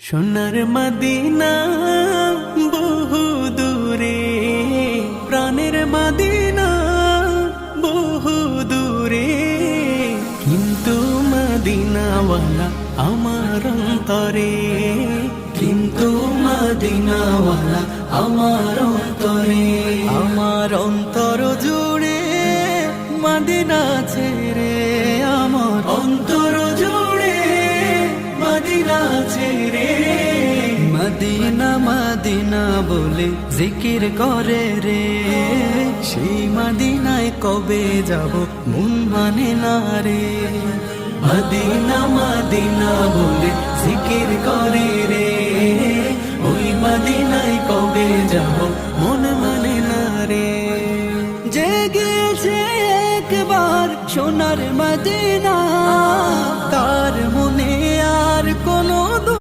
সোনার মদিনা বহু দূরে, প্রাণের মদিনা বহু দূরে, কিন্তু মদিনাওয়ালা আমার অন্তরে, কিন্তু মদিনাওয়ালা আমার অন্তরে। আমার অন্তর জুড়ে মদিনা ছেড়ে, আমার অন্তর জুড়ে মদিনা ছেড়ে। মদিনা মদিনা বলে জিকির করে রে, সেই মদিনায় কবে যাব মন মানে না রে। মদিনা মদিনা বলে জিকির করে রে, ওই মদিনায় কবে যাব মন মানে না রে। জেগেছে একবার সোনার মদিনা,